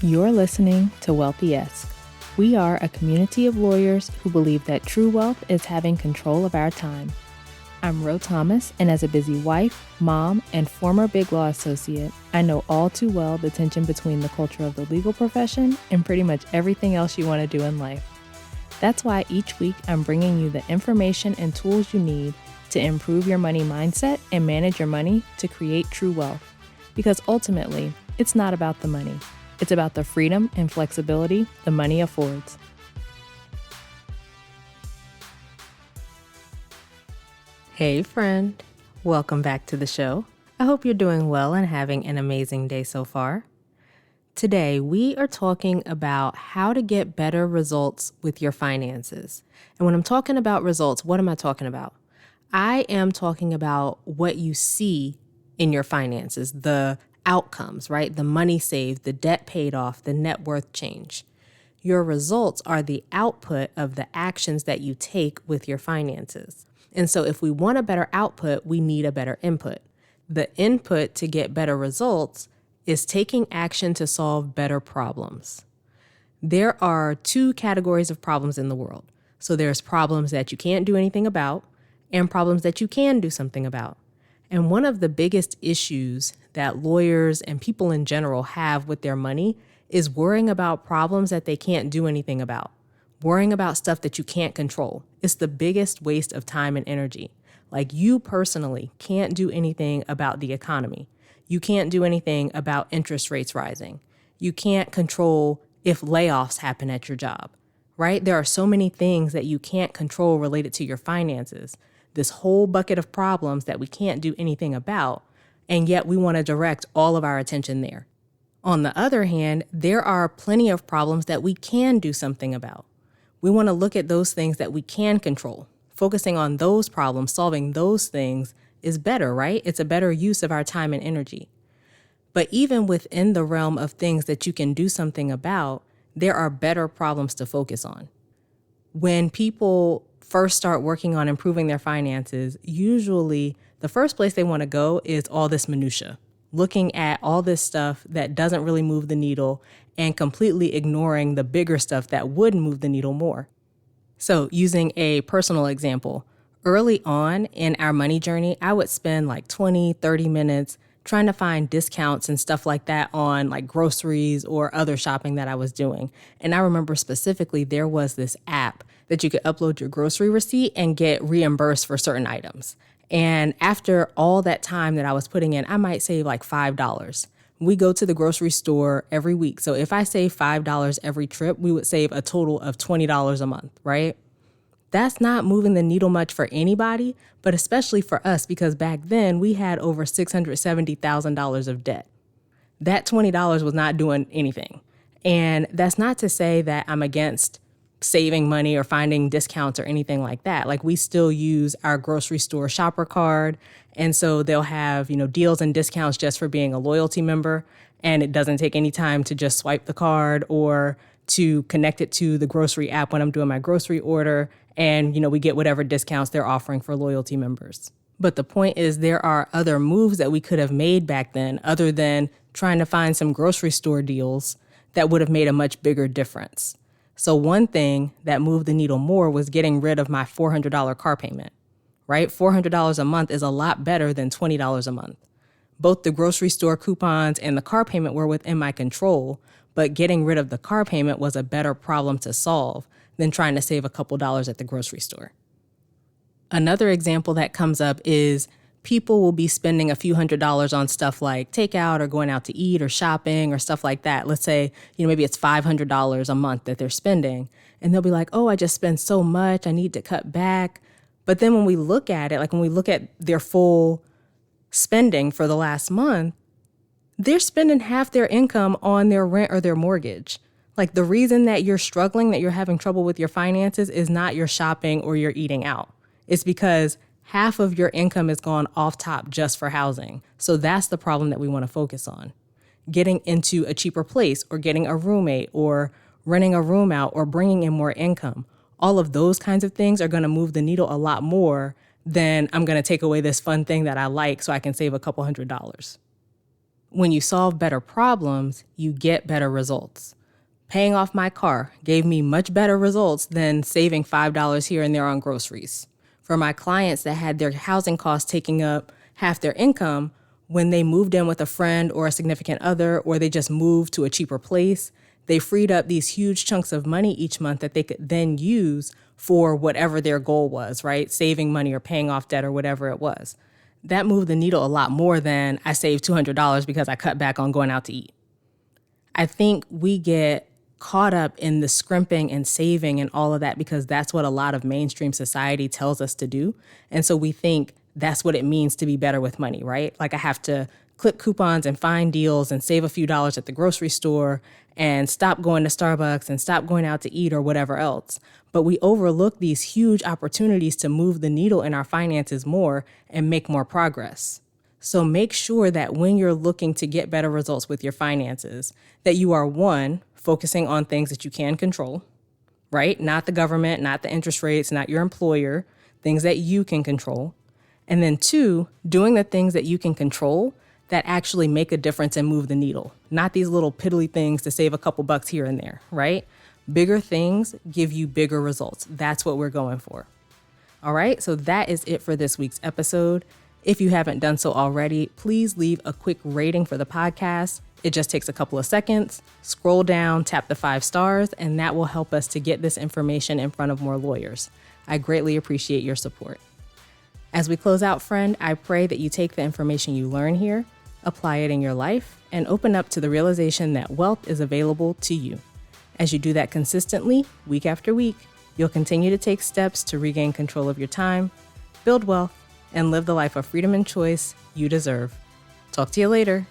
You're listening to Wealthy-esque. We are a community of lawyers who believe that true wealth is having control of our time. I'm Ro Thomas, and as a busy wife, mom, and former Big Law associate, I know all too well the tension between the culture of the legal profession and pretty much everything else you want to do in life. That's why each week I'm bringing you the information and tools you need to improve your money mindset and manage your money to create true wealth. Because ultimately, it's not about the money. It's about the freedom and flexibility the money affords. Hey friend, welcome back to the show. I hope you're doing well and having an amazing day so far. Today, we are talking about how to get better results with your finances. And when I'm talking about results, what am I talking about? I am talking about what you see in your finances, the outcomes, right? The money saved, the debt paid off, the net worth change. Your results are the output of the actions that you take with your finances. And so if we want a better output, we need a better input. The input to get better results is taking action to solve better problems. There are two categories of problems in the world. So there's problems that you can't do anything about and problems that you can do something about. And one of the biggest issues that lawyers and people in general have with their money is worrying about problems that they can't do anything about, worrying about stuff that you can't control. It's the biggest waste of time and energy. Like, you personally can't do anything about the economy. You can't do anything about interest rates rising. You can't control if layoffs happen at your job, right? There are so many things that you can't control related to your finances. This whole bucket of problems that we can't do anything about, and yet we want to direct all of our attention there. On the other hand, there are plenty of problems that we can do something about. We want to look at those things that we can control. Focusing on those problems, solving those things is better, right? It's a better use of our time and energy. But even within the realm of things that you can do something about, there are better problems to focus on. When people first start working on improving their finances, usually the first place they want to go is all this minutia, looking at all this stuff that doesn't really move the needle and completely ignoring the bigger stuff that would move the needle more. So using a personal example, early on in our money journey, I would spend like 20, 30 minutes trying to find discounts and stuff like that on like groceries or other shopping that I was doing. And I remember specifically there was this app that you could upload your grocery receipt and get reimbursed for certain items. And after all that time that I was putting in, I might save like $5. We go to the grocery store every week. So if I save $5 every trip, we would save a total of $20 a month, right? That's not moving the needle much for anybody, but especially for us, because back then we had over $670,000 of debt. That $20 was not doing anything. And that's not to say that I'm against saving money or finding discounts or anything like that. Like, we still use our grocery store shopper card. And so they'll have, deals and discounts just for being a loyalty member. And it doesn't take any time to just swipe the card or to connect it to the grocery app when I'm doing my grocery order. And, we get whatever discounts they're offering for loyalty members. But the point is, there are other moves that we could have made back then other than trying to find some grocery store deals that would have made a much bigger difference. So one thing that moved the needle more was getting rid of my $400 car payment, right? $400 a month is a lot better than $20 a month. Both the grocery store coupons and the car payment were within my control, but getting rid of the car payment was a better problem to solve than trying to save a couple dollars at the grocery store. Another example that comes up is people will be spending a few $100s on stuff like takeout or going out to eat or shopping or stuff like that. Let's say, maybe it's $500 a month that they're spending, and they'll be like, oh, I just spend so much, I need to cut back. But then when we look at it, like when we look at their full spending for the last month, they're spending half their income on their rent or their mortgage. Like, the reason that you're struggling, that you're having trouble with your finances is not your shopping or your eating out. It's because half of your income is gone off top just for housing. So that's the problem that we want to focus on. Getting into a cheaper place or getting a roommate or renting a room out or bringing in more income. All of those kinds of things are going to move the needle a lot more than I'm going to take away this fun thing that I like so I can save a couple $100s. When you solve better problems, you get better results. Paying off my car gave me much better results than saving $5 here and there on groceries. For my clients that had their housing costs taking up half their income, when they moved in with a friend or a significant other, or they just moved to a cheaper place, they freed up these huge chunks of money each month that they could then use for whatever their goal was, right? Saving money or paying off debt or whatever it was. That moved the needle a lot more than I saved $200 because I cut back on going out to eat. I think we get caught up in the scrimping and saving and all of that because that's what a lot of mainstream society tells us to do. And so we think that's what it means to be better with money, right? Like I have to clip coupons and find deals and save a few dollars at the grocery store and stop going to Starbucks and stop going out to eat or whatever else. But we overlook these huge opportunities to move the needle in our finances more and make more progress. So make sure that when you're looking to get better results with your finances, that you are, one, focusing on things that you can control, right? Not the government, not the interest rates, not your employer, things that you can control. And then two, doing the things that you can control that actually make a difference and move the needle, not these little piddly things to save a couple bucks here and there, right? Bigger things give you bigger results. That's what we're going for. All right, so that is it for this week's episode. If you haven't done so already, please leave a quick rating for the podcast. It just takes a couple of seconds. Scroll down, tap the 5 stars, and that will help us to get this information in front of more lawyers. I greatly appreciate your support. As we close out, friend, I pray that you take the information you learn here, apply it in your life, and open up to the realization that wealth is available to you. As you do that consistently, week after week, you'll continue to take steps to regain control of your time, build wealth, and live the life of freedom and choice you deserve. Talk to you later.